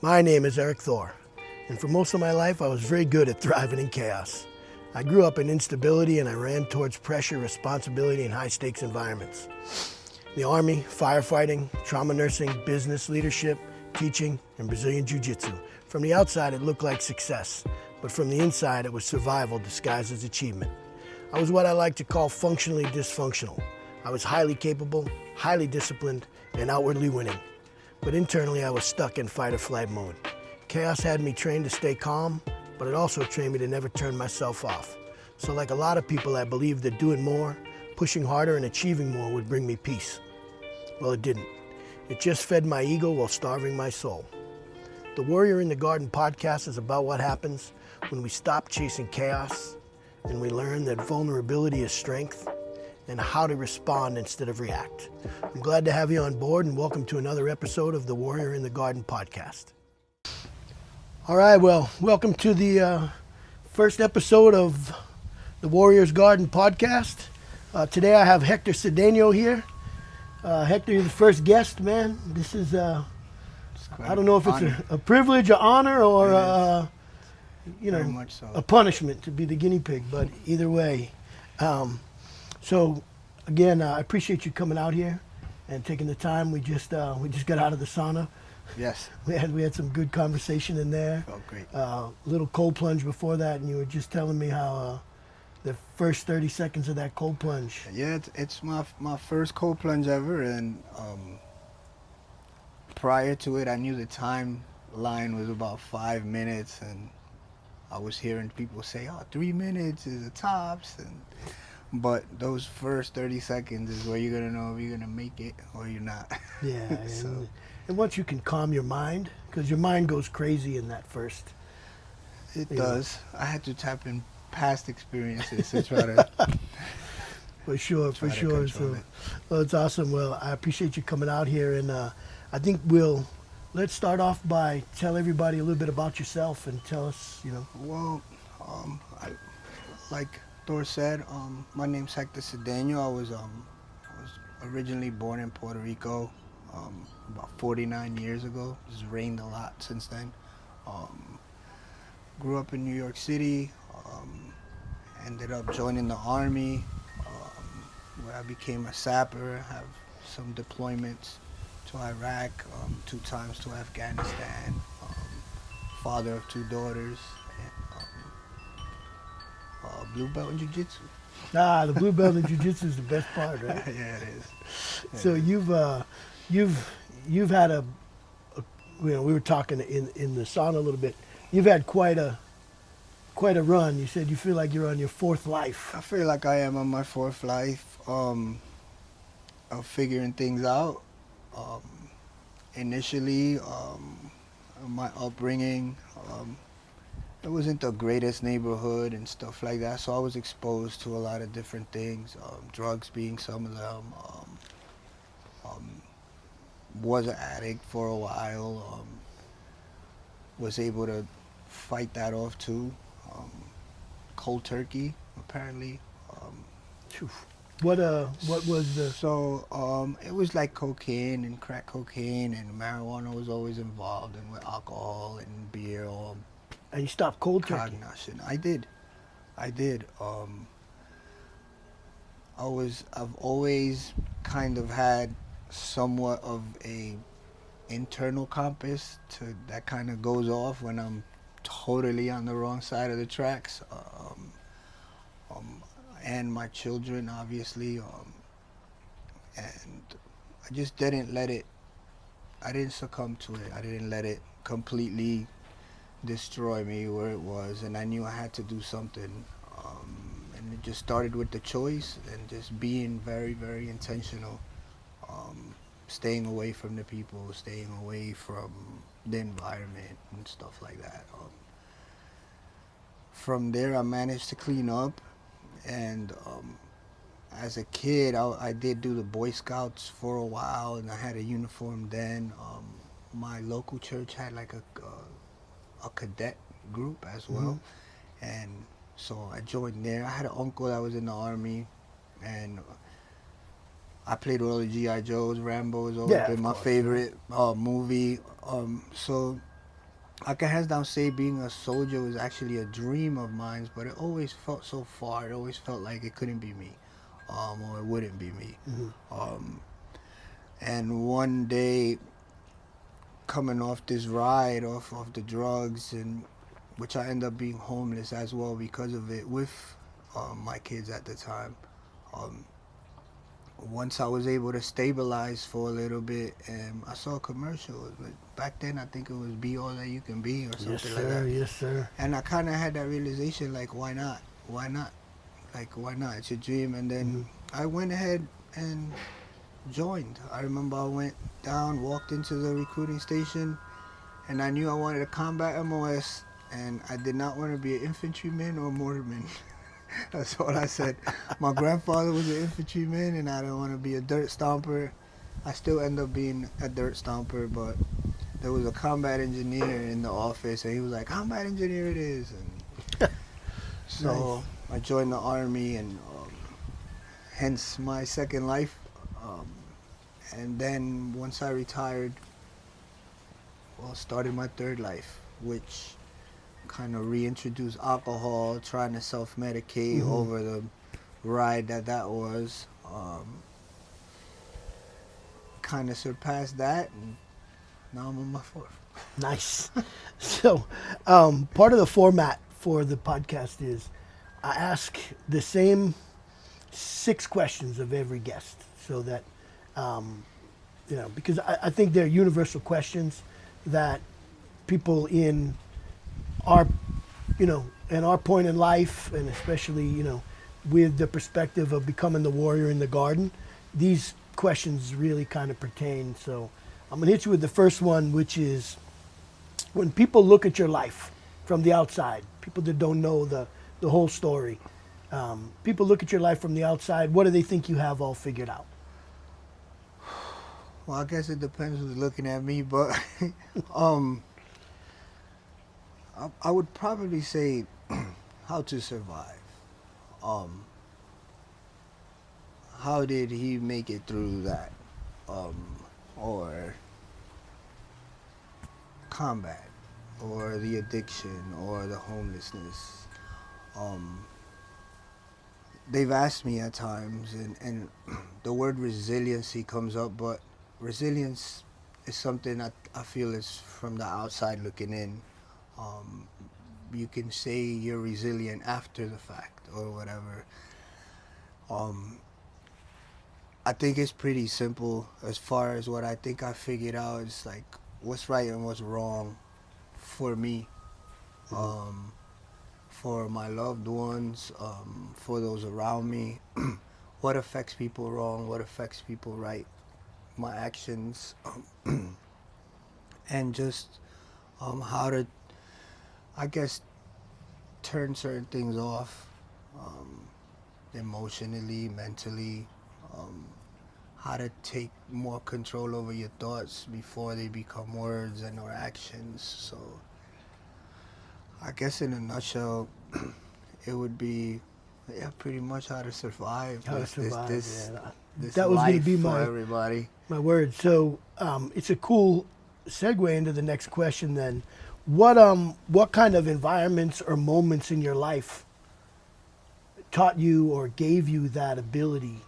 My name is Eric Thor, and for most of my life I was very good at thriving in chaos. I grew up in instability and I ran towards pressure, responsibility, and high-stakes environments. The Army, firefighting, trauma nursing, business leadership, teaching, and Brazilian Jiu-Jitsu. From the outside it looked like success, but from the inside it was survival disguised as achievement. I was what I like to call functionally dysfunctional. I was highly capable, highly disciplined, and outwardly winning. But internally I was stuck in fight or flight mode. Chaos had me trained to stay calm, but it also trained me to never turn myself off. So like a lot of people, I believed that doing more, pushing harder, and achieving more would bring me peace. Well, it didn't. It just fed my ego while starving my soul. The Warrior in the Garden podcast is about what happens when we stop chasing chaos and we learn that vulnerability is strength and how to respond instead of react. I'm glad to have you on board and welcome to another episode of the Warrior in the Garden podcast. All right, well, welcome to the first episode of the Warrior's Garden podcast. Today I have Hector Cedeno here. Hector, you're the first guest, man. This is, I don't know if it's a privilege, an honor, or Very much so. a punishment to be the guinea pig, but either way. So again, I appreciate you coming out here and taking the time. We just got out of the sauna. Yes. We had some good conversation in there. Felt great. Little cold plunge before that, and you were just telling me how the first 30 seconds of that cold plunge. Yeah, it's my first cold plunge ever, and prior to it, I knew the timeline was about 5 minutes, and I was hearing people say, "Oh, 3 minutes is the tops," but those first 30 seconds is where you're gonna know if you're gonna make it or you're not. Yeah, So and once you can calm your mind, because your mind goes crazy in that first. it Yeah. does. I had to tap in past experiences to try to For sure. control So, it. well, it's awesome. Well, I appreciate you coming out here, and I think let's start off by tell everybody a little bit about yourself and tell us, Well, like Thor said, my name's Hector Cedeno. I was originally born in Puerto Rico about 49 years ago. It's rained a lot since then. Grew up in New York City. Ended up joining the Army, where I became a sapper. Have some deployments to Iraq, 2 times to Afghanistan. Father of 2 daughters. Blue belt in jiu-jitsu. the blue belt in jiu-jitsu is the best part, right? Yeah, it is. So you've had we were talking in the sauna a little bit. You've had quite a run. You said you feel like you're on your 4th life. I feel like I am on my 4th life of figuring things out. Initially, my upbringing, it wasn't the greatest neighborhood and stuff like that, so I was exposed to a lot of different things, drugs being some of them. Was an addict for a while, was able to fight that off too. Cold turkey, apparently. Phew. What was the? So it was like cocaine and crack cocaine, and marijuana was always involved, and with alcohol and beer or And you stopped cold turkey. cognition. I did. I've always kind of had somewhat of a internal compass that kind of goes off when I'm totally on the wrong side of the tracks. And my children, obviously, and I just didn't let it. I didn't succumb to it. I didn't let it completely destroy me where it was, and I knew I had to do something. And it just started with the choice and just being very, very intentional. Staying away from the people, staying away from the environment and stuff like that. From there, I managed to clean up, and as a kid, I did do the Boy Scouts for a while, and I had a uniform then. My local church had like a cadet group as well, and so I joined there. I had an uncle that was in the Army, and I played with all the G.I. Joes. Rambo has always been my favorite movie. So I can hands down say being a soldier was actually a dream of mine, but it always felt so far. It always felt like it couldn't be me, or it wouldn't be me. Mm-hmm. Um, and one day, coming off this ride, off of the drugs, and which I end up being homeless as well because of it, with my kids at the time. Um, Once I was able to stabilize for a little bit, and I saw a commercial. Back then, I think it was "Be All That You Can Be" or Yes, something like sir. that. Yes, sir. And I kind of had that realization, like, why not? Why not? Like, why not? It's a dream. And then Mm-hmm. I went ahead and joined. I remember I went down, walked into the recruiting station, and I knew I wanted a combat MOS, and I did not want to be an infantryman or mortarman. That's all I said. My grandfather was an infantryman, and I don't want to be a dirt stomper. I still end up being a dirt stomper, but there was a combat engineer in the office, and he was like, "Combat engineer it is." And Nice. so I joined the army, and hence my second life. Um, and then once I retired, well, started my third life, which kind of reintroduced alcohol, trying to self-medicate Mm-hmm. over the ride that was. Kind of surpassed that, and now I'm on my fourth. Nice. So, part of the format for the podcast is I ask the same 6 questions of every guest, so that because I think they're universal questions that people in our, in our point in life, and especially, with the perspective of becoming the warrior in the garden, these questions really kind of pertain. So I'm going to hit you with the first one, which is when people look at your life from the outside, people that don't know the whole story, people look at your life from the outside, what do they think you have all figured out? Well, I guess it depends who's looking at me, but um, I would probably say how to survive. Um, how did he make it through that? Or combat, or the addiction, or the homelessness. Um, they've asked me at times, and the word resiliency comes up, but resilience is something I feel is from the outside looking in. Um, you can say you're resilient after the fact or whatever. Um, I think it's pretty simple as far as what I think I figured out. It's like what's right and what's wrong for me, Mm-hmm. um, for my loved ones, for those around me. What affects people wrong, what affects people right, my actions, and just how to, I guess, turn certain things off, um, emotionally, mentally, um, how to take more control over your thoughts before they become words and or actions. So I guess in a nutshell, it would be, yeah, pretty much how to survive How to survive, yeah. this That was going to life be for my everybody. word. So it's a cool segue into the next question. Then, what kind of environments or moments in your life taught you or gave you that ability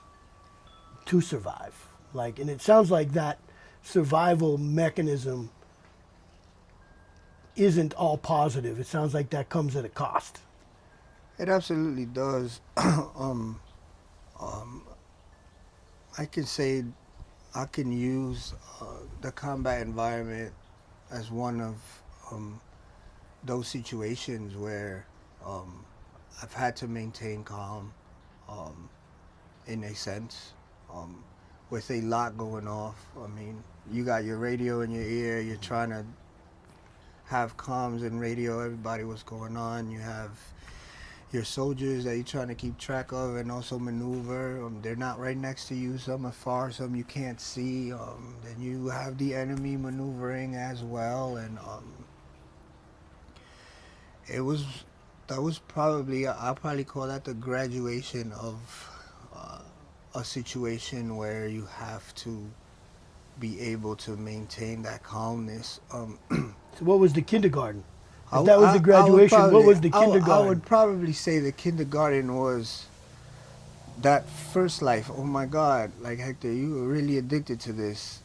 to survive? Like, and it sounds like that survival mechanism isn't all positive. It sounds like that comes at a cost. It absolutely does. Um, I can say I can use the combat environment as one of um, those situations where um, I've had to maintain calm, um, in a sense, um, with a lot going off. I mean, you got your radio in your ear, you're trying to have comms and radio, everybody what's going on. You have your soldiers that you're trying to keep track of and also maneuver. They're not right next to you. Some are far, some you can't see. Then you have the enemy maneuvering as well, and it was that was probably I'll probably call that the graduation of uh, a situation where you have to be able to maintain that calmness. So what was the kindergarten? I If that was the would graduation, what probably- was the I would- I kindergarten? would probably say the kindergarten was that first life. Oh my God, like Hector, you were really addicted to this.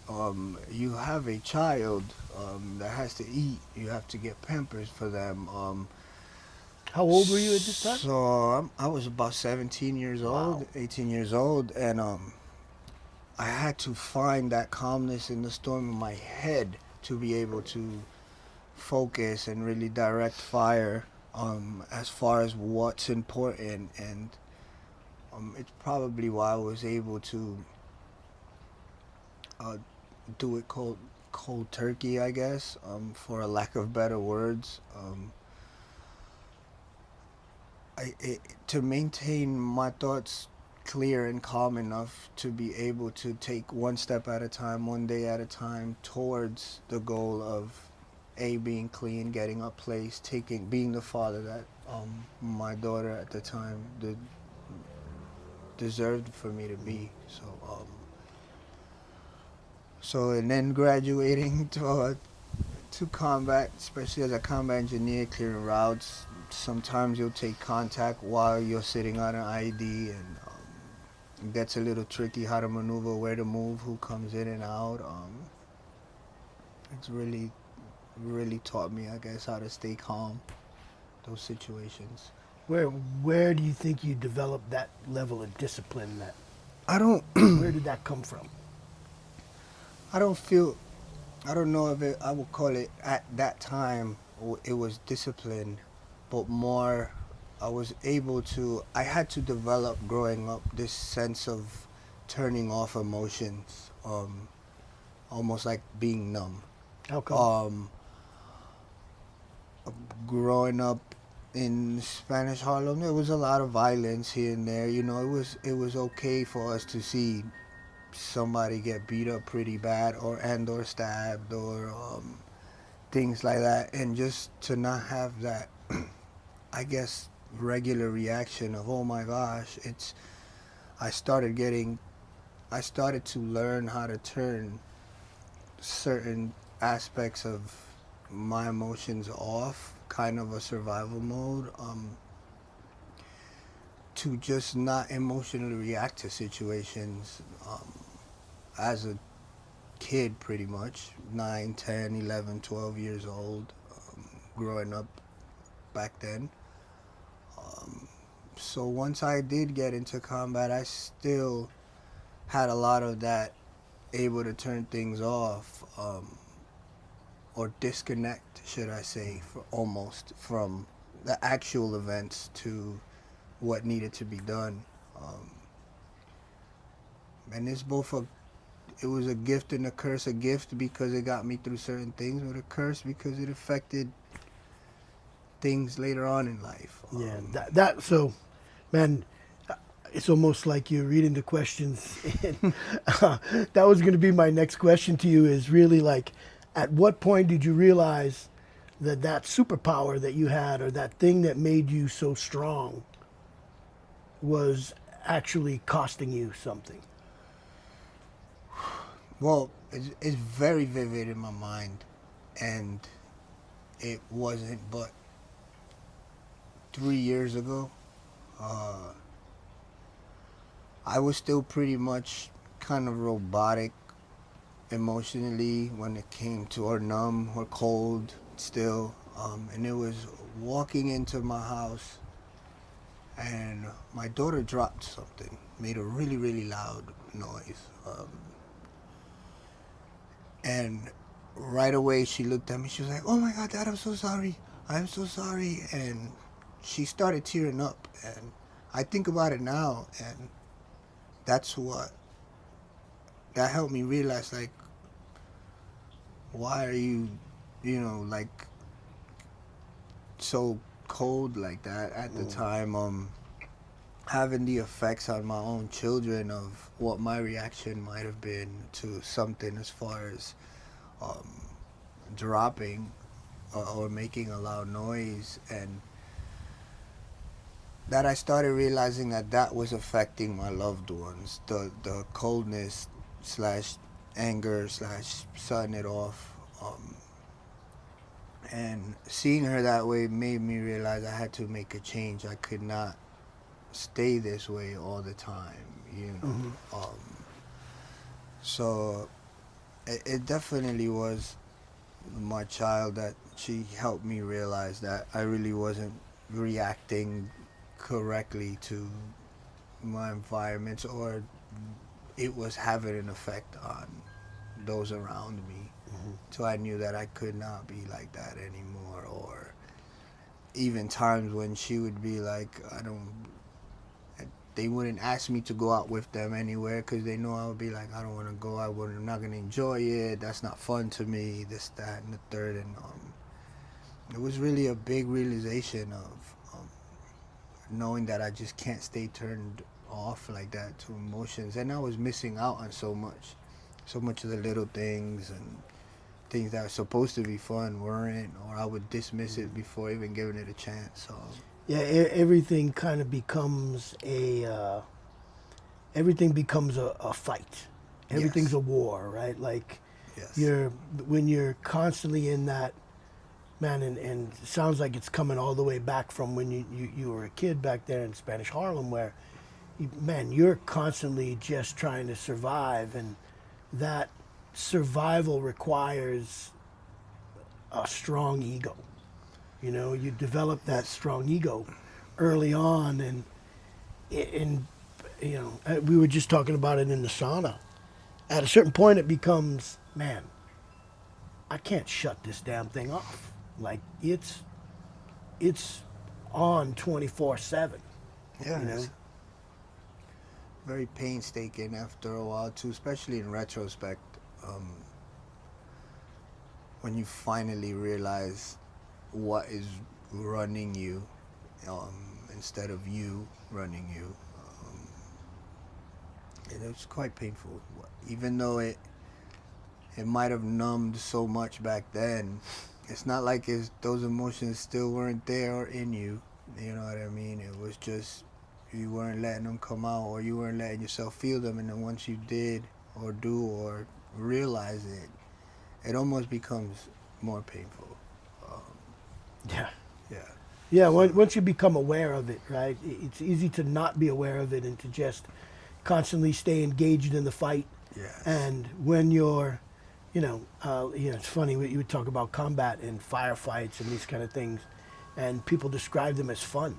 You have a child that has to eat. You have to get Pampers for them. How old were you at this time? So I was about 17 years old, Wow. 18 years old, and I had to find that calmness in the storm in my head to be able to focus and really direct fire as far as what's important. And it's probably why I was able to uh, do it cold turkey, I guess, for a lack of better words. To maintain my thoughts clear and calm enough to be able to take one step at a time, one day at a time, towards the goal of being clean, getting a place, being the father that my daughter at the time deserved for me to be. So and then graduating to combat, especially as a combat engineer, clearing routes. Sometimes you'll take contact while you're sitting on an ID, and it gets a little tricky how to maneuver, where to move, who comes in and out. It's really taught me, I guess, how to stay calm those situations. Where do you think you developed that level of discipline? That I don't where did that come from? I don't feel I don't know if I would call it at that time it was discipline, but more I had to develop growing up this sense of turning off emotions, almost like being numb. How come? Growing up in Spanish Harlem, there was a lot of violence here and there. You know, it was okay for us to see somebody get beat up pretty bad or stabbed or things like that, and just to not have that I guess regular reaction of, oh my gosh. I started to learn how to turn certain aspects of my emotions off, kind of a survival mode, to just not emotionally react to situations. As a kid, pretty much 9, 10, 11, 12 years old, growing up back then. So once I did get into combat, I still had a lot of that, able to turn things off, or disconnect, should I say, almost from the actual events to what needed to be done. And it was a gift and a curse. A gift because it got me through certain things, but a curse because it affected things later on in life. So, man, it's almost like you're reading the questions. And, that was going to be my next question to you. Is really like, at what point did you realize that superpower that you had, or that thing that made you so strong, was actually costing you something? Well, it's very vivid in my mind, and it wasn't but 3 years ago. I was still pretty much kind of robotic emotionally when it came to, or numb or cold still. And it was walking into my house, and my daughter dropped something, made a really, really loud noise. And right away she looked at me, she was like, "Oh my God, Dad, I'm so sorry. I'm so sorry." And she started tearing up. And I think about it now, and that helped me realize, like, why are you, like, so cold like that at the time, having the effects on my own children of what my reaction might have been to something as far as dropping or making a loud noise. And that I started realizing that was affecting my loved ones, the coldness slash anger slash shutting it off. And seeing her that way made me realize I had to make a change. I could not stay this way all the time, you know. Mm-hmm. So it definitely was my child that she helped me realize that I really wasn't reacting correctly to my environment, or it was having an effect on those around me. Mm-hmm. So I knew that I could not be like that anymore. Or even times when she would be like, they wouldn't ask me to go out with them anywhere because they know I would be like, I don't want to go. I'm not gonna enjoy it. That's not fun to me. This, that, and the third. And it was really a big realization of knowing that I just can't stay turned off like that to emotions, and I was missing out on so much of the little things, and things that are supposed to be fun weren't, or I would dismiss it before even giving it a chance. So Yeah, everything kind of becomes everything becomes a fight. Everything's yes, a war, right? Like yes, when you're constantly in that, man, and it sounds like it's coming all the way back from when you were a kid back there in Spanish Harlem, where man, you're constantly just trying to survive, and that survival requires a strong ego. You know, you develop that yes, strong ego early on, and you know, we were just talking about it in the sauna. At a certain point, it becomes, man, I can't shut this damn thing off. Like it's on 24/7. You know. yes. Very painstaking after a while too, especially in retrospect. Um, when you finally realize what is running you, instead of you running you. And it's quite painful. Even though it might have numbed so much back then, it's not like those emotions still weren't there or in you. You know what I mean? It was just you weren't letting them come out, or you weren't letting yourself feel them. And then once you did or do or realize it, it almost becomes more painful. Um, Yeah. yeah. Yeah, So once you become aware of it, right? It's easy to not be aware of it and to just constantly stay engaged in the fight. yes. And when you're, it's funny, you would talk about combat and firefights and these kind of things, and people describe them as fun.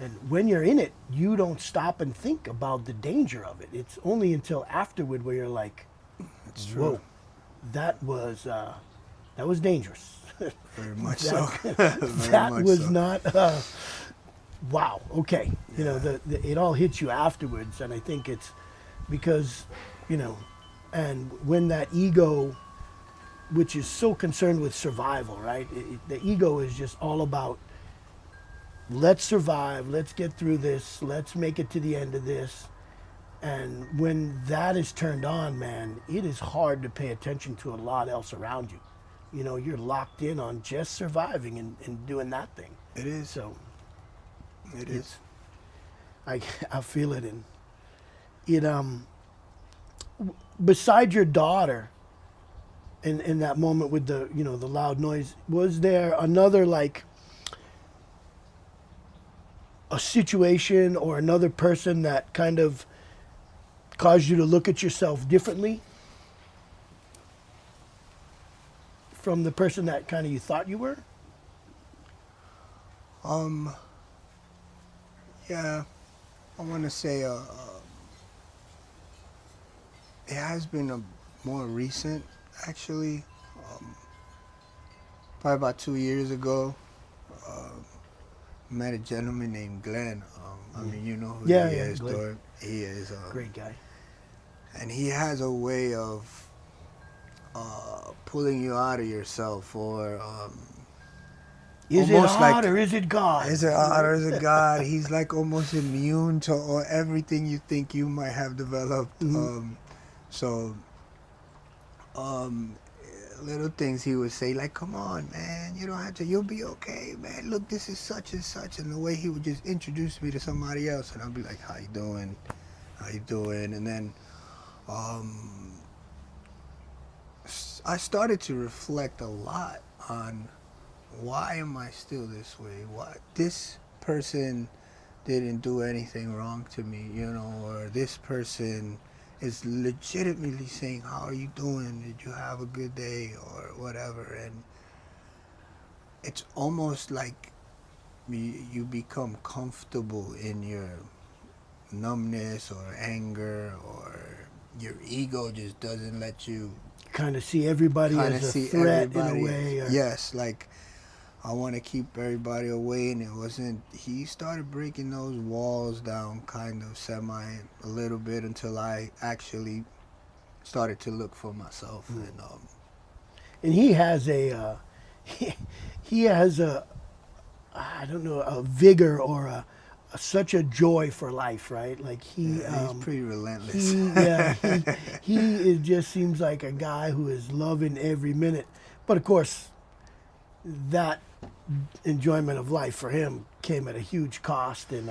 And when you're in it, you don't stop and think about the danger of it. It's only until afterward where you're like, It's true. whoa, that was dangerous. Very much so. that Very that much was so. not wow, okay. You know, Yeah. it all hits you afterwards, and I think it's because, you know, and when that ego, which is so concerned with survival, right? The ego is just all about let's survive, let's get through this, let's make it to the end of this. And when that is turned on, man, it is hard to pay attention to a lot else around you. You know, you're locked in on just surviving and doing that thing. It is. So It it's is. I I feel it, and it beside your daughter in that moment with the the loud noise, was there another, like, a situation or another person that kind of caused you to look at yourself differently from the person that kind of you thought you were? Um. Yeah. I want to say it has been a more recent, actually. Um, Probably about 2 years ago. Uh, Met a gentleman named Glenn. I mean, you know who Yeah, he yeah, is, Glenn. Thor. He is, Great guy. and he has a way of pulling you out of yourself, or Is it almost hot like or is it God? as a honor as a god. He's like almost immune to everything you think you might have developed. Mhm. So um, little things he would say, like, "Come on, man, you don't have to. You'll be okay, man. Look, this is such and such." And the way he would just introduce me to somebody else, and I'd be like, "How you doing? How you doing?" And then I started to reflect a lot on why am I still this way? Why this person didn't do anything wrong to me, you know, or this person is legitimately saying, how are you doing? Did you have a good day or whatever? And it's almost like you become comfortable in your numbness or anger, or your ego just doesn't let you Kind of see everybody kind as of a see threat in a everybody way. as, yes, like I want to keep everybody away, and it wasn't. He started breaking those walls down, kind of a little bit, until I actually started to look for myself. And he has a, he has a, I don't know, a vigor or such a joy for life, right? Like Yeah, he's pretty relentless. he just seems like a guy who is loving every minute. But of course, that enjoyment of life for him came at a huge cost, and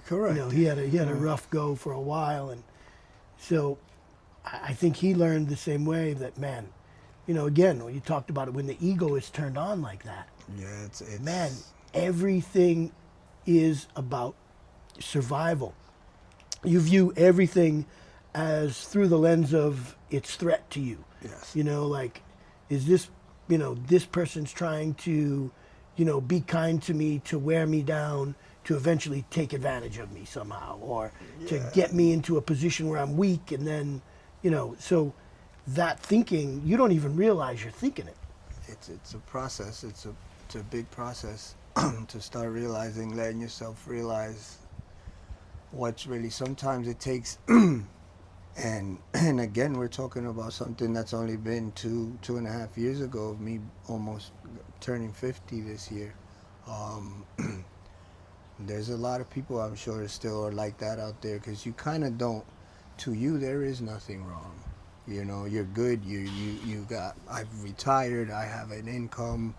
Correct. he had a rough go for a while, and so I think he learned the same way that, man, again, when you talked about it, when the ego is turned on like that, Yeah, it's man, everything is about survival. You view everything as through the lens of its threat to you. yes, Like, is this, this person's trying to, be kind to me, to wear me down, to eventually take advantage of me somehow, or to yeah. get me into a position where I'm weak, and then, so that thinking, you don't even realize you're thinking it. It's a process. It's a big process to start realizing, letting yourself realize what's really. Sometimes it takes, and again, we're talking about something that's only been 2.5 years ago of me almost turning 50 this year. Um, there's a lot of people, I'm sure, still are like that out there, because you kind of don't. To you, there is nothing wrong. You know, you're good. You got. I've retired. I have an income.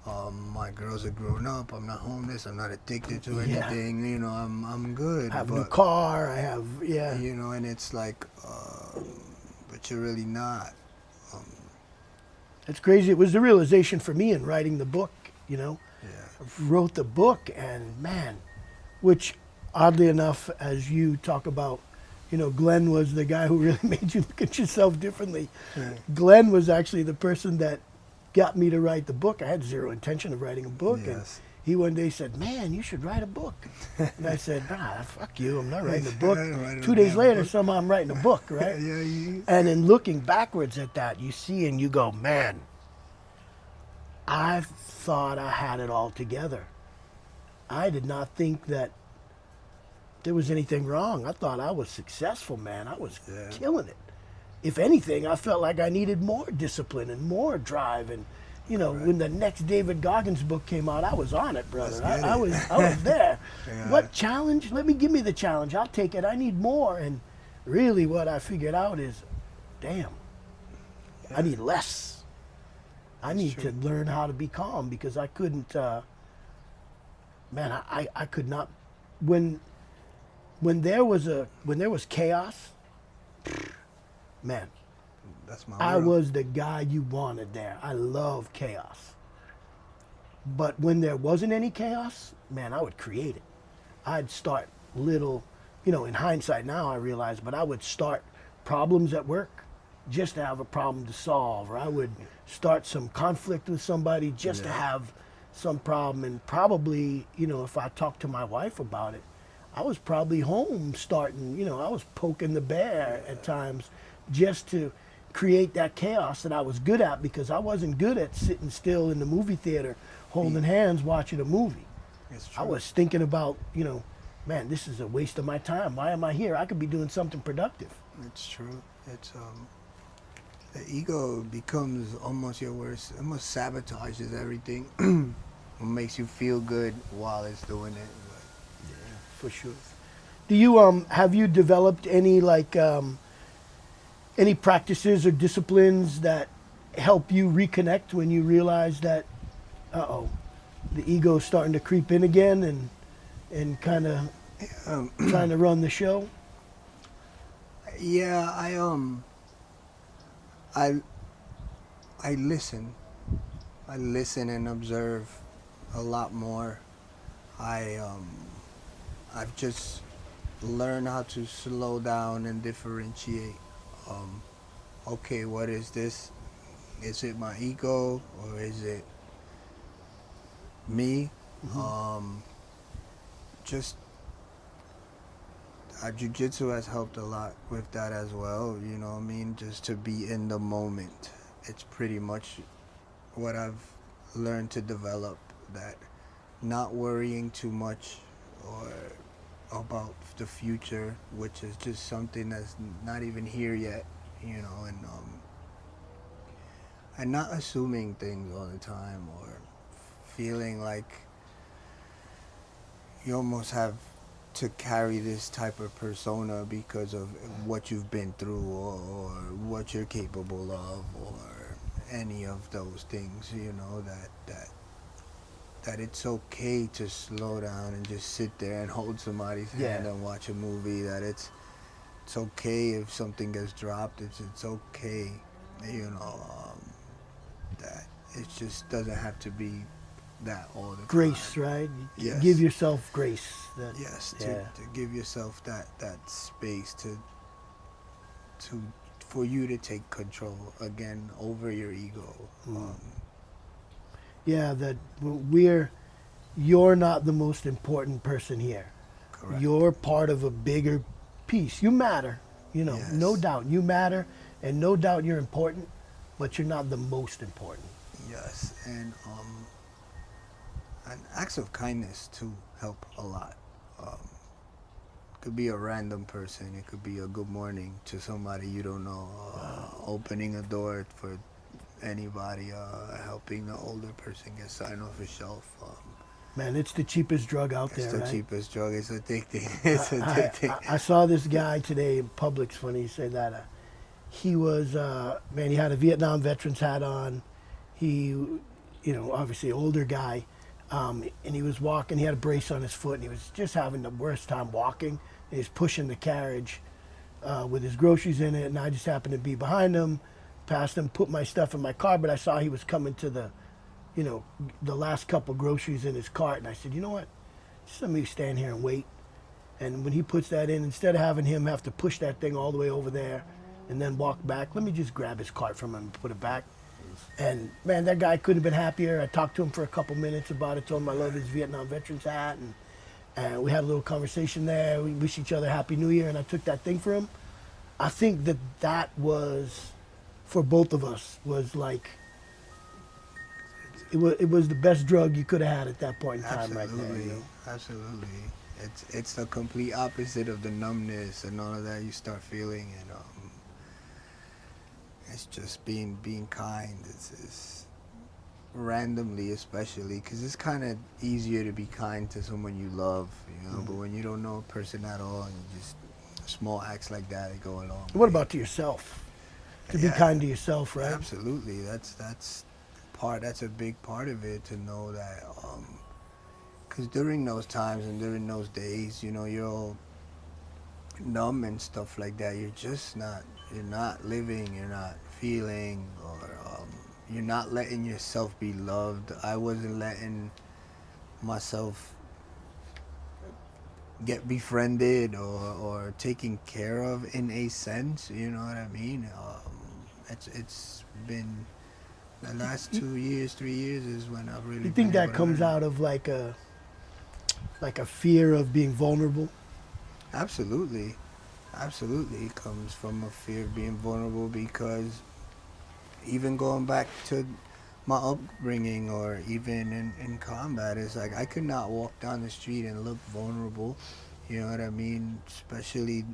My girls are grown up. I'm not homeless. I'm not addicted to Yeah. anything. You know, I'm good. I have a new But car. I have, yeah. you know, and it's like, but you're really not. Um, It's crazy. It was the realization for me in writing the book, yeah. I wrote the book, and man, which oddly enough, as you talk about, Glenn was the guy who really made you look at yourself differently. Yeah. Glenn was actually the person that got me to write the book. I had zero intention of writing a book, and Yes. he one day said, "Man, you should write a book." And I said, "Nah, fuck you. I'm not writing a book." Writing a 2 days damn later, book. somehow I'm writing a book, right? Yeah. And in looking backwards at that, you see and you go, man, I thought I had it all together. I did not think that there was anything wrong. I thought I was successful, man. I was Yeah. killing it. If anything, I felt like I needed more discipline and more drive. And, Correct. when the next David Goggins book came out, I was on it, brother. Let's get I it. was there. Yeah. What challenge? Give me the challenge. I'll take it. I need more. And really what I figured out is, damn, I need less. I That's need true. to learn how to be calm, because I couldn't, man, I could not, when there was chaos, man, That's my I world. was the guy you wanted there. I love chaos. But when there wasn't any chaos, man, I would create it. I'd start little, in hindsight now I realize, but I would start problems at work just to have a problem to solve, or I would start some conflict with somebody just to Yeah. have some problem. And probably, if I talked to my wife about it, I was probably home starting, I was poking the bear at times just to create that chaos that I was good at, because I wasn't good at sitting still in the movie theater holding hands watching a movie. It's I true. was thinking about, man, this is a waste of my time. Why am I here? I could be doing something productive. It's true. It's the ego becomes almost your worst. Almost sabotages everything. It makes you feel good while it's doing it. For sure. Do you have you developed any any practices or disciplines that help you reconnect when you realize that, the ego's starting to creep in again, and kind of Um, trying to run the show? yeah, I I listen. I listen and observe a lot more. I I've just learned how to slow down and differentiate. Um, okay, what is this? Is it my ego or is it me? Um, just Jiu-jitsu has helped a lot with that as well. You know what I mean? Just to be in the moment. It's pretty much what I've learned to develop. That not worrying too much or about the future, which is just something that's not even here yet. You know, and not assuming things all the time or feeling like you almost have to carry this type of persona because of what you've been through or what you're capable of or any of those things, you know, that it's okay to slow down and just sit there and hold somebody's hand and watch a movie, that it's okay if something gets dropped, it's okay, you know, that it just doesn't have to be that all the time. Grace, right? Yes. Give yourself grace. Yes, to give yourself that space to for you to take control again over your ego. Yeah, that you're not the most important person here. Correct. You're part of a bigger piece. You matter, you know, Yes. no doubt. You matter, and no doubt you're important, but you're not the most important. Yes, and acts of kindness too help a lot. Could be a random person. It could be a good morning to somebody you don't know. Opening a door for anybody. Helping the older person get signed off a shelf. Man, it's the cheapest drug out there, It's the right? cheapest drug. It's addicting. It's addicting. I saw this guy today in Publix. Funny you say that. He was, man, he had a Vietnam veteran's hat on. He, you know, obviously older guy. And he was walking, he had a brace on his foot, and he was just having the worst time walking. He was pushing the carriage with his groceries in it, and I just happened to be behind him, passed him, put my stuff in my car, but I saw he was coming to the, you know, the last couple groceries in his cart, and I said, you know what, just let me stand here and wait. And when he puts that in, instead of having him have to push that thing all the way over there and then walk back, let me just grab his cart from him and put it back. And man, that guy couldn't have been happier. I talked to him for a couple minutes about it, told him I love his Vietnam veteran's hat, and we had a little conversation there. We wished each other Happy New Year, and I took that thing for him. I think that was, for both of us, was like, it was the best drug you could have had at that point in time. Right there. You know? Absolutely. It's the complete opposite of the numbness and all of that you start feeling, and it's just being kind. It's randomly, especially because it's kind of easier to be kind to someone you love, you know. But when you don't know a person at all, and you just small acts like that, they go along. What about to yourself? To be kind to yourself, right? Absolutely. That's a big part of it, to know that. Because during those times and during those days, you know, you're all numb and stuff like that. You're not living, you're not feeling, or you're not letting yourself be loved. I wasn't letting myself get befriended or taken care of in a sense, you know what I mean? It's been the last 2 years, 3 years is when I've really. You think that comes out of like a fear of being vulnerable? Absolutely. It comes from a fear of being vulnerable, because even going back to my upbringing, or even in combat, it's like I could not walk down the street and look vulnerable, you know what I mean? Especially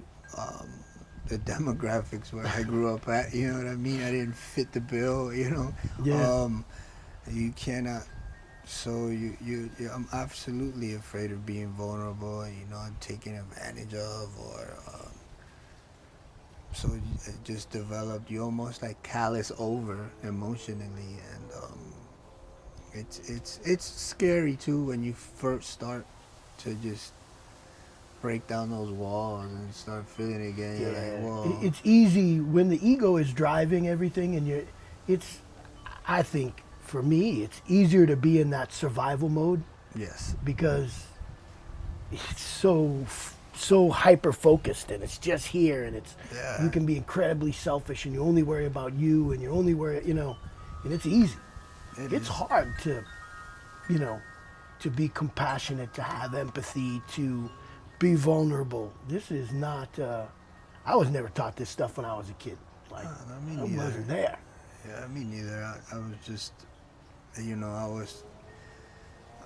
the demographics where I grew up at, you know what I mean? I didn't fit the bill, you know? Yeah. You cannot. So I'm absolutely afraid of being vulnerable, you know, taken advantage of, or so it just developed. You almost like callous over emotionally, and it's scary too when you first start to just break down those walls and start feeling again. You're like, whoa. It's easy when the ego is driving everything, and I think for me, it's easier to be in that survival mode Yes. because it's so hyper focused and it's just here and it's Yeah. you can be incredibly selfish and you only worry about you and you only worry, and it's easy. It It's is. hard to, you know, to be compassionate, to have empathy, to be vulnerable. This is not. I was never taught this stuff when I was a kid. Like No, me I neither. wasn't there. Yeah, me neither. I was just,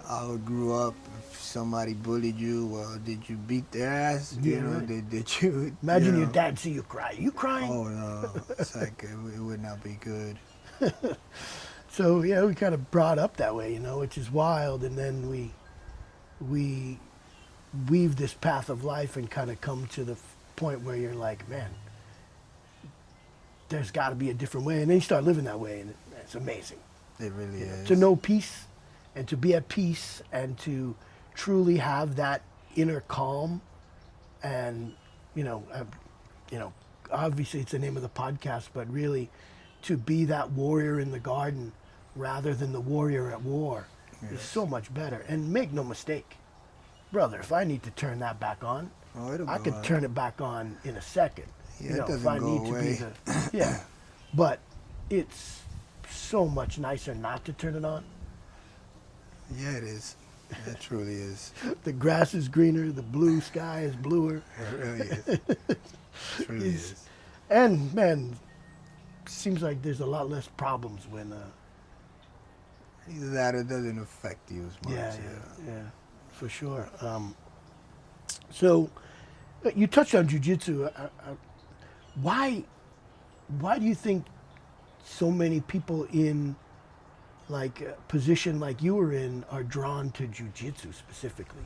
I grew up. If somebody bullied you, well, did you beat their ass? Yeah, right. Did you? Imagine your dad see you cry. You crying? Oh no, it's like it would not be good. So yeah, we kind of brought up that way, which is wild. And then we weave this path of life and kind of come to the point where you're like, man, there's got to be a different way. And then you start living that way, and it's amazing. It really is. To know peace and to be at peace and to truly have that inner calm and obviously it's the name of the podcast, but really to be that warrior in the garden rather than the warrior at war is so much better. And make no mistake, brother, if I need to turn that back on, I could turn it back on in a second. Yeah, it doesn't if I go need away. to be yeah. But it's so much nicer not to turn it on. Yeah, it is. It truly is. The grass is greener, the blue sky is bluer. It really is. It truly is. And man, seems like there's a lot less problems when Either that or it doesn't affect you as much. yeah, for sure. So you touched on jujitsu. Why do you think so many people in like a position like you were in are drawn to jujitsu specifically?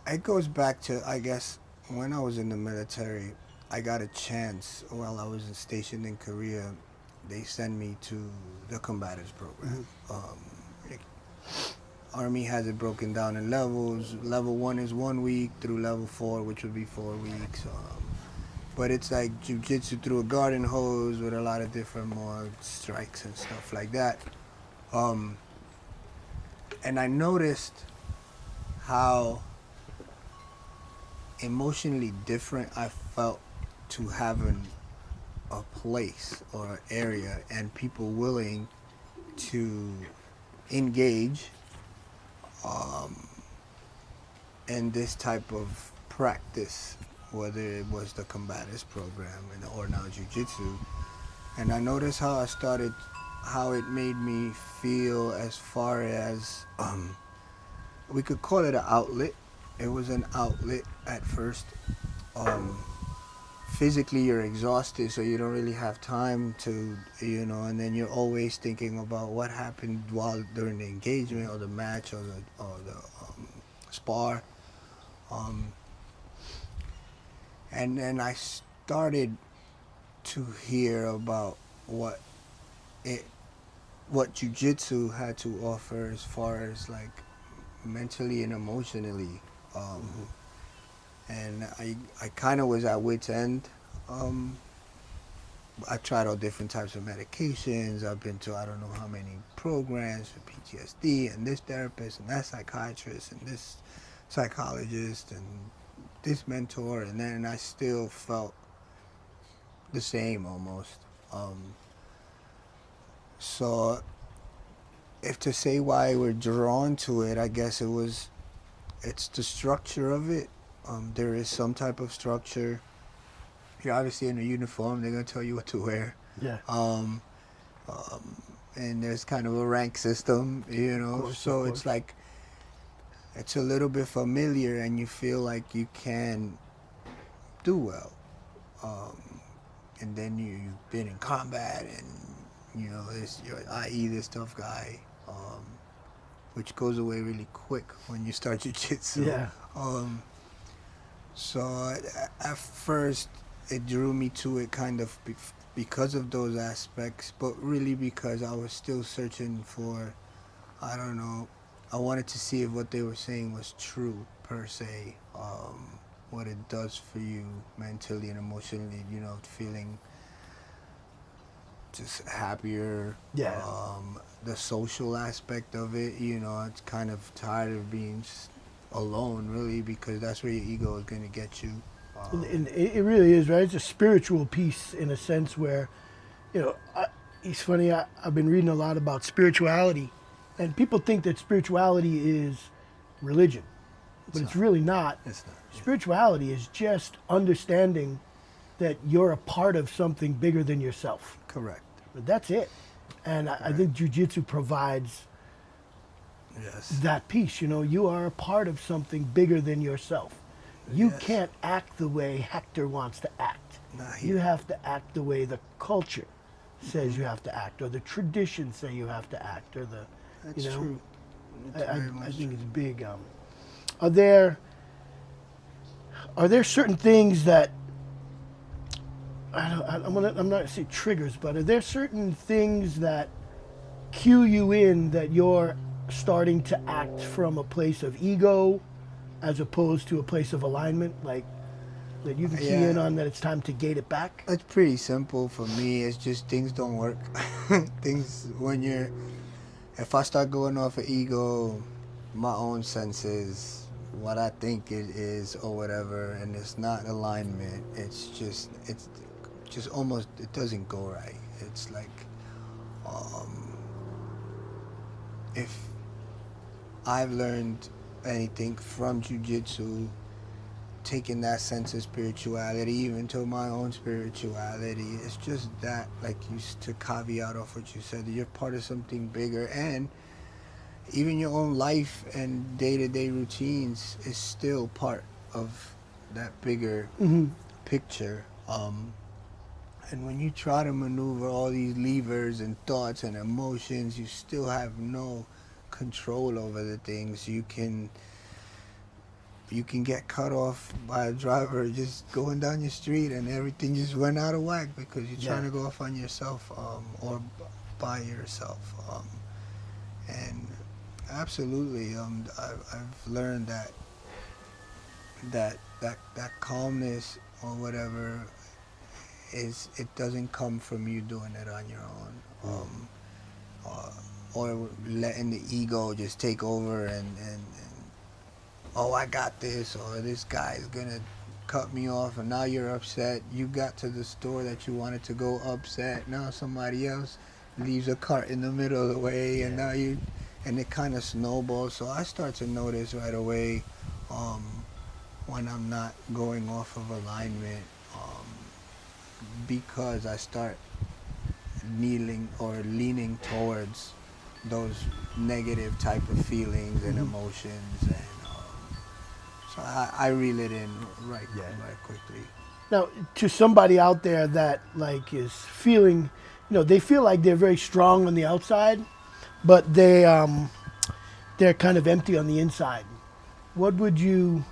It goes back to, I guess, when I was in the military, I got a chance while I was stationed in Korea. They sent me to the combatives program. Army has it broken down in levels. Level 1 is 1 week through level 4, which would be 4 weeks. But it's like jiu-jitsu through a garden hose with a lot of different more strikes and stuff like that. And I noticed how emotionally different I felt to having a place or an area and people willing to engage in this type of practice, whether it was the combatives program or now jiu-jitsu. And I noticed how it made me feel as far as, we could call it an outlet. It was an outlet at first. Physically you're exhausted, so you don't really have time to, and then you're always thinking about what happened during the engagement or the match or the spar. And then I started to hear about what jiu-jitsu had to offer as far as like mentally and emotionally. And I kind of was at wit's end. I tried all different types of medications. I've been to I don't know how many programs for PTSD and this therapist and that psychiatrist and this psychologist and this mentor, and then I still felt the same almost. So if to say why we're drawn to it, I guess it's the structure of it. There is some type of structure. You're obviously in a uniform, they're going to tell you what to wear. Yeah. And there's kind of a rank system, course, so of it's course. like, it's a little bit familiar and you feel like you can do well. And then you've been in combat and, you're i.e. this tough guy, which goes away really quick when you start jiu-jitsu. Yeah. So at first it drew me to it kind of because of those aspects, but really because I was still searching for, I don't know, I wanted to see if what they were saying was true per se, what it does for you mentally and emotionally, you know, feeling just happier. Yeah. The social aspect of it, you know, it's kind of tired of being alone, really, because that's where your ego is going to get you. And it really is, right? It's a spiritual piece in a sense where, you know, it's funny, I've been reading a lot about spirituality, and people think that spirituality is religion, but it's not. really not. It's not. Spirituality is just understanding that you're a part of something bigger than yourself. Correct. But that's it. And I think jiu-jitsu provides Yes. that piece. You know, you are a part of something bigger than yourself. You Yes. can't act the way Hector wants to act. Not You here. have to act the way the culture says you have to act, or the traditions say you have to act, or the, That's you know, true. It's I very much think true. it's big. Are there certain things that I'm not gonna say triggers, but are there certain things that cue you in that you're starting to act from a place of ego as opposed to a place of alignment, like that you can key in Yeah. on that it's time to gate it back? It's pretty simple for me. It's just things don't work. Things when you're, if I start going off of ego, my own senses, what I think it is or whatever, and it's not alignment. It's just almost, it doesn't go right. It's like, if I've learned anything from jujitsu, taking that sense of spirituality even to my own spirituality, it's just that, like, to caveat off what you said, that you're part of something bigger, and even your own life and day-to-day routines is still part of that bigger picture. And when you try to maneuver all these levers and thoughts and emotions, you still have no control over the things. You can get cut off by a driver just going down your street, and everything just went out of whack because you're trying to go off on yourself, or by yourself. And absolutely, I've learned that calmness or whatever it doesn't come from you doing it on your own, or letting the ego just take over and oh, I got this, or this guy's gonna cut me off, and now you're upset. You got to the store that you wanted to go upset. Now somebody else leaves a cart in the middle of the way, and now and it kind of snowballs. So I start to notice right away when I'm not going off of alignment, because I start kneeling or leaning towards those negative type of feelings and emotions, and so I reel it in right quickly. Now, to somebody out there that like is feeling, they feel like they're very strong on the outside, but they're kind of empty on the inside. What would you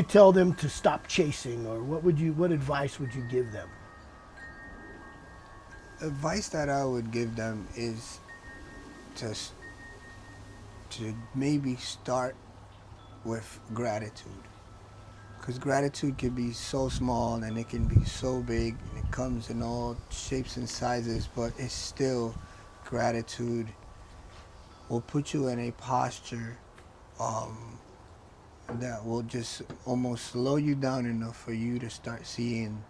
tell them to stop chasing, or what advice would you give them? Advice that I would give them is to maybe start with gratitude, because gratitude can be so small and it can be so big, and it comes in all shapes and sizes, but it's still gratitude will put you in a posture that will just almost slow you down enough for you to start seeing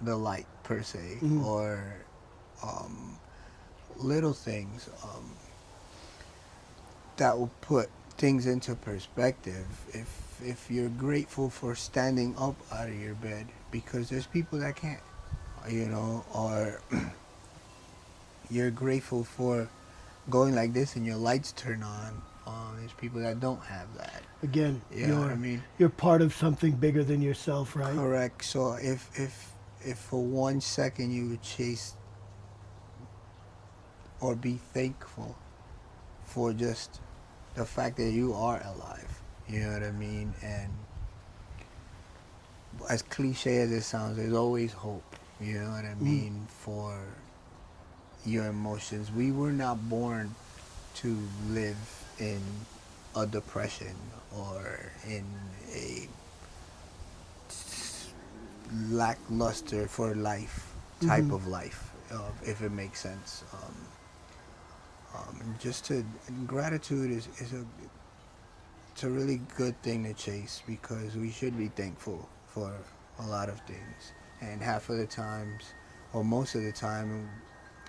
the light, per se, or little things that will put things into perspective. If you're grateful for standing up out of your bed, because there's people that can't, or you're grateful for going like this and your lights turn on. There's people that don't have that. Again, You know what I mean? you're part of something bigger than yourself, right? Correct. So if for 1 second you would chase or be thankful for just the fact that you are alive, you know what I mean? And as cliche as it sounds, there's always hope, you know what I mean, for your emotions. We were not born to live in a depression or in a lackluster for life type of life, if it makes sense. And just to and gratitude is it's a really good thing to chase, because we should be thankful for a lot of things. And half of the times, or most of the time,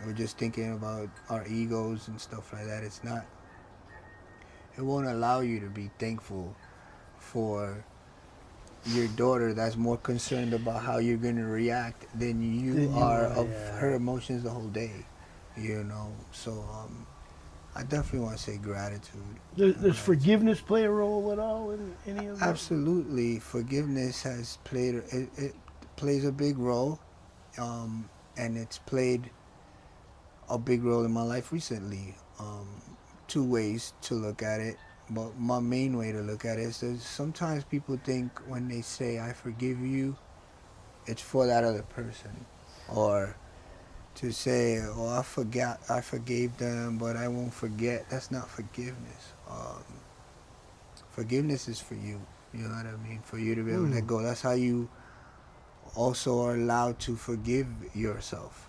we're just thinking about our egos and stuff like that. It won't allow you to be thankful for your daughter that's more concerned about how you're going to react than you are of her emotions the whole day, So I definitely want to say gratitude. Does forgiveness play a role at all in any of that? Absolutely. Forgiveness has played, it plays a big role, and it's played a big role in my life recently. Two ways to look at it, but my main way to look at it is that sometimes people think when they say I forgive you, it's for that other person, or to say, oh, I forgave them, but I won't forget. That's not forgiveness. Forgiveness is for you. You know what I mean? For you to be able to let go. That's how you also are allowed to forgive yourself.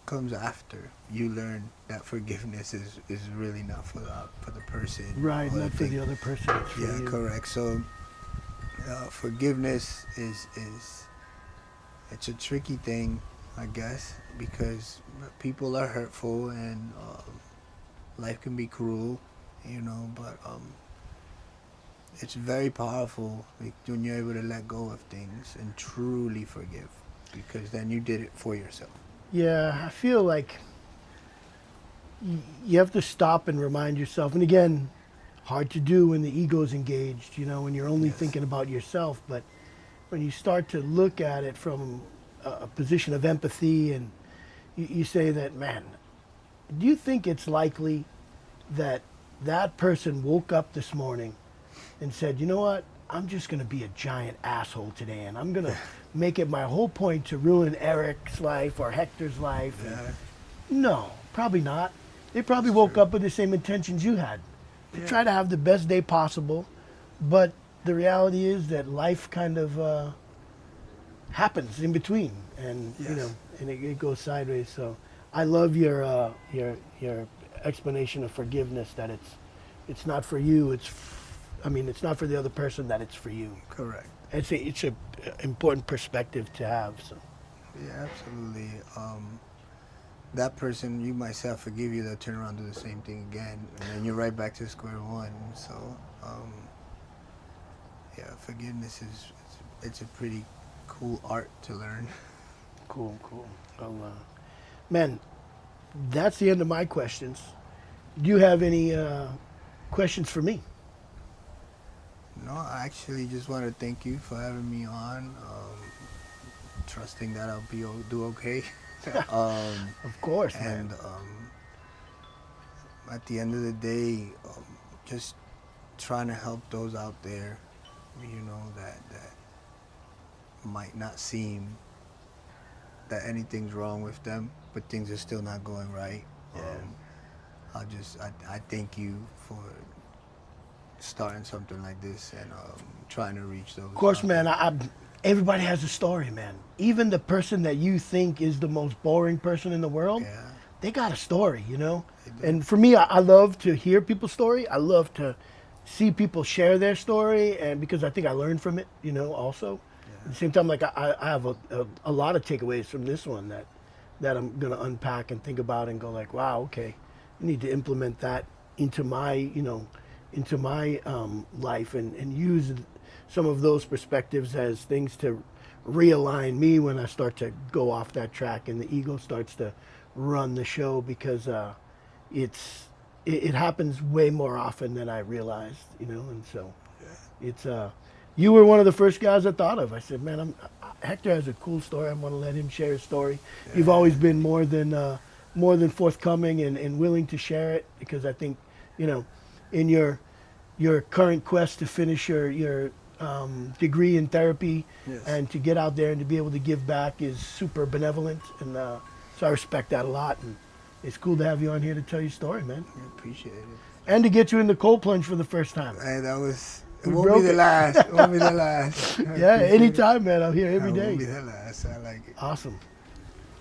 Comes after you learn that forgiveness is really not for the person. Right, not for the other person. It's for you. Correct. So forgiveness is it's a tricky thing, I guess, because people are hurtful and life can be cruel, but it's very powerful when you're able to let go of things and truly forgive, because then you did it for yourself. Yeah, I feel like you have to stop and remind yourself, and again, hard to do when the ego's engaged, when you're only thinking about yourself, but when you start to look at it from a position of empathy, and you say that, man, do you think it's likely that that person woke up this morning and said, you know what, I'm just going to be a giant asshole today, and I'm going to make it my whole point to ruin Eric's life or Hector's life? Yeah. No, probably not. They probably woke up with the same intentions you had. To try to have the best day possible, but the reality is that life kind of happens in between, and and it goes sideways. So I love your explanation of forgiveness, that it's not for you. It's not for the other person, that it's for you. Correct. It's a important perspective to have. So. Yeah, absolutely. That person, you might say, I forgive you, they'll turn around and do the same thing again, and then you're right back to square one. So, forgiveness it's a pretty cool art to learn. Cool. Well, man, that's the end of my questions. Do you have any questions for me? No, I actually just want to thank you for having me on, trusting that I'll do okay. Of course, and man. At the end of the day, just trying to help those out there, that might not seem that anything's wrong with them, but things are still not going right. I thank you for starting something like this and trying to reach those. Of course, man. Everybody has a story, man. Even the person that you think is the most boring person in the world, they got a story, And for me, I love to hear people's story. I love to see people share their story, and because I think I learned from it, also. At the same time, like I have a lot of takeaways from this one that I'm gonna unpack and think about and go like, wow, okay, I need to implement that into my, life and use some of those perspectives as things to realign me when I start to go off that track and the ego starts to run the show, because it happens way more often than I realized, and so it's you were one of the first guys I thought of. I said, man, Hector has a cool story. I want to let him share his story. Yeah. You've always been more than forthcoming and willing to share it, because I think, in your current quest to finish your degree in therapy, and to get out there and to be able to give back is super benevolent, and so I respect that a lot, and it's cool to have you on here to tell your story, man. I appreciate it. And to get you in the cold plunge for the first time. Hey, that was It won't be the last. It won't be the last. Yeah, anytime, man. I'm here every It day. won't be the last. I like it. Awesome.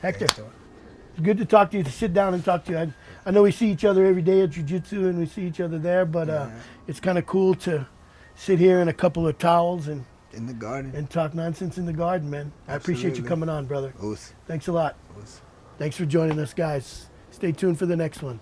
Hector, it's good to talk to you, to sit down and talk to you. I know we see each other every day at jiu-jitsu and we see each other there, but it's kind of cool to sit here in a couple of towels and In the garden. and talk nonsense in the garden, man. I appreciate you Absolutely. coming on, brother. Oos. Thanks a lot. Oos. Thanks for joining us, guys. Stay tuned for the next one.